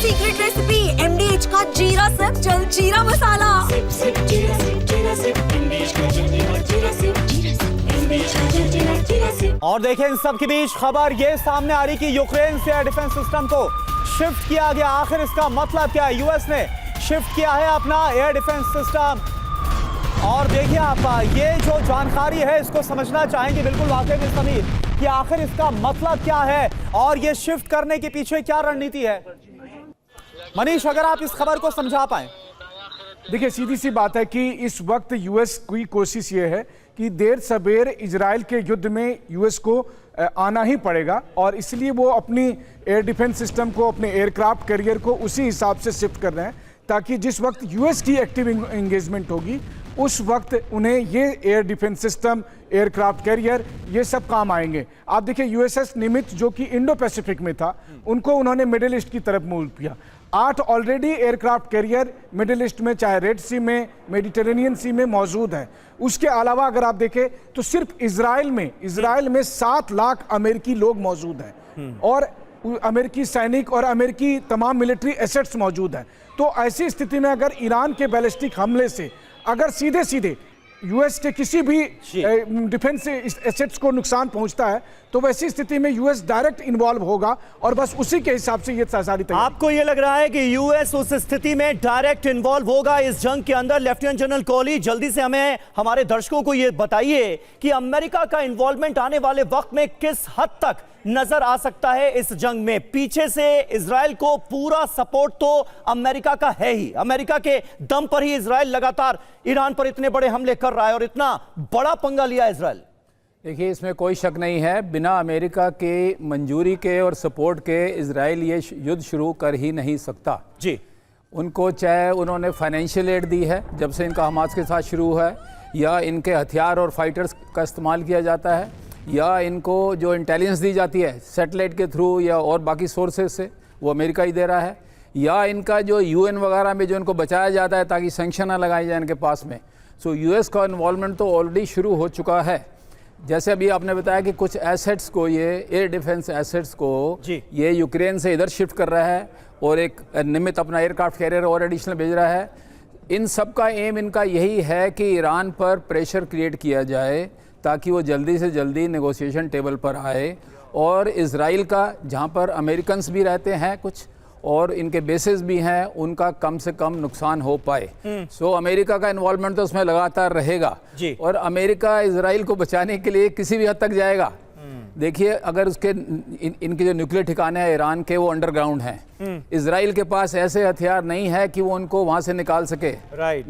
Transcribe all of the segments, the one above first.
Secret recipe MDH का जीरा SIP जल जीरा मसाला। सिप सिप जीरा सिप MDH का जल जीरा सिप MDH का जल जीरा सिप। और देखें इन सब के बीच खबर ये सामने आ रही कि यूक्रेन से एयर डिफेंस सिस्टम को शिफ्ट किया गया। आखिर इसका मतलब क्या है? यूएस ने शिफ्ट किया है अपना एयर डिफेंस सिस्टम। और देखिए आप ये जो जानकारी है इसको समझना चाहेंगे बिल्कुल वाकई में समीर कि आखिर इसका मतलब क्या है और ये शिफ्ट करने के पीछे क्या रणनीति है। मनीष, अगर आप इस खबर को समझा पाए। देखिए, सीधी सी बात है कि इस वक्त यूएस की कोशिश ये है कि देर सबेर इजराइल के युद्ध में यूएस को आना ही पड़ेगा और इसलिए वो अपनी एयर डिफेंस सिस्टम को, अपने एयरक्राफ्ट कैरियर को उसी हिसाब से शिफ्ट कर रहे हैं ताकि जिस वक्त यूएस की एक्टिव एंगेजमेंट होगी उस वक्त उन्हें ये air defence system, aircraft carrier, ये सब काम आएंगे। आप देखिए, यूएसएस निमित्त जो कि इंडो पैसिफिक में था, उनको उन्होंने मिडिल ईस्ट की तरफ मूव किया। 8 already aircraft carrier middle east में, चाहे रेड सी में, मेडिटेरेनियन सी में मौजूद है। उसके अलावा अगर आप देखें तो सिर्फ इजराइल में 7 लाख अमेरिकी लोग मौजूद हैं और अमेरिकी सैनिक और अमेरिकी तमाम मिलिट्री एसेट्स मौजूद हैं। तो ऐसी स्थिति में अगर ईरान के बैलिस्टिक हमले से अगर सीधे सीधे यूएस के किसी भी डिफेंस एसेट्स को नुकसान पहुंचता है तो वैसी स्थिति में यूएस डायरेक्ट इन्वॉल्व होगा और बस उसी के हिसाब से ये सारी तैयारी। आपको ये लग रहा है कि यूएस उस स्थिति में डायरेक्ट इन्वॉल्व होगा इस जंग के अंदर? लेफ्टिनेंट जनरल कोहली, जल्दी से हमें, हमारे दर्शकों को ये बताइए कि अमेरिका का इन्वॉल्वमेंट आने वाले वक्त में किस हद तक नजर आ सकता है इस जंग में। पीछे से इजराइल को पूरा सपोर्ट तो अमेरिका का है ही। अमेरिका के दम पर ही इजराइल लगातार ईरान पर इतने बड़े हमले कर रहा है और इतना बड़ा पंगा लिया इजराइल। देखिए, इसमें कोई शक नहीं है, बिना अमेरिका के मंजूरी के और सपोर्ट के इजराइल ये युद्ध शुरू कर ही नहीं सकता जी। उनको चाहे उन्होंने फाइनेंशियल एड दी है जब से इनका हमास के साथ शुरू है, या इनके हथियार और फाइटर्स का इस्तेमाल किया जाता है, या इनको जो इंटेलिजेंस दी जाती है सैटेलाइट के थ्रू या और बाकी सोर्सेज से, वो अमेरिका ही दे रहा है, या इनका जो यूएन वगैरह में जो इनको बचाया जाता है ताकि सैंक्शन ना लगाए जाए इनके पास में। सो यूएस का इन्वॉल्वमेंट तो ऑलरेडी शुरू हो चुका है। जैसे अभी आपने बताया कि कुछ एसेट्स को, ये एयर डिफेंस एसेट्स को ये यूक्रेन से इधर शिफ्ट कर रहा है और एक निमित्त अपना एयरक्राफ्ट कैरियर और एडिशनल भेज रहा है। इन सब का एम इनका यही है कि ईरान पर प्रेशर क्रिएट किया जाए ताकि वो जल्दी से जल्दी नेगोशिएशन टेबल पर आए और इजराइल का, जहाँ पर अमेरिकन्स भी रहते हैं कुछ और इनके बेसेस भी हैं, उनका कम से कम नुकसान हो पाए। सो अमेरिका का इन्वॉल्वमेंट तो उसमें लगातार रहेगा और अमेरिका इजराइल को बचाने के लिए किसी भी हद तक जाएगा। देखिए, अगर उसके इनके जो न्यूक्लियर ठिकाने हैं ईरान के, वो अंडरग्राउंड हैं। इजराइल के पास ऐसे हथियार नहीं है कि वो उनको वहां से निकाल सके।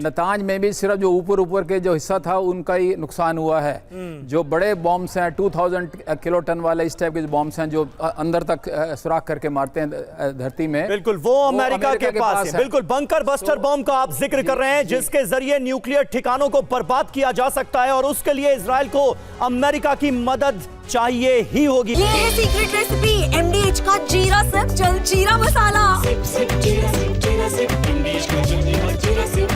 नतांज में भी सिर्फ जो ऊपर के जो हिस्सा था उनका ही नुकसान हुआ है। जो बड़े बॉम्ब्स हैं 2000 किलो टन वाले, इस टाइप के बॉम्ब्स हैं जो अंदर तक सुराख करके मारते हैं धरती में, बिल्कुल वो अमेरिका के पास है। बिल्कुल बंकर बस्टर बॉम्ब का आप जिक्र कर रहे हैं जिसके जरिए न्यूक्लियर ठिकानों को बर्बाद किया जा सकता है और उसके लिए इजराइल को अमेरिका की मदद चाहिए ही होगी। ये है सीक्रेट रेसिपी MDH का जीरा सिप जल जीरा मसाला। सिप सिप जीरा सिप MDH का जल जीरा सिप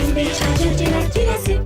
MDH का जल जीरा सिप।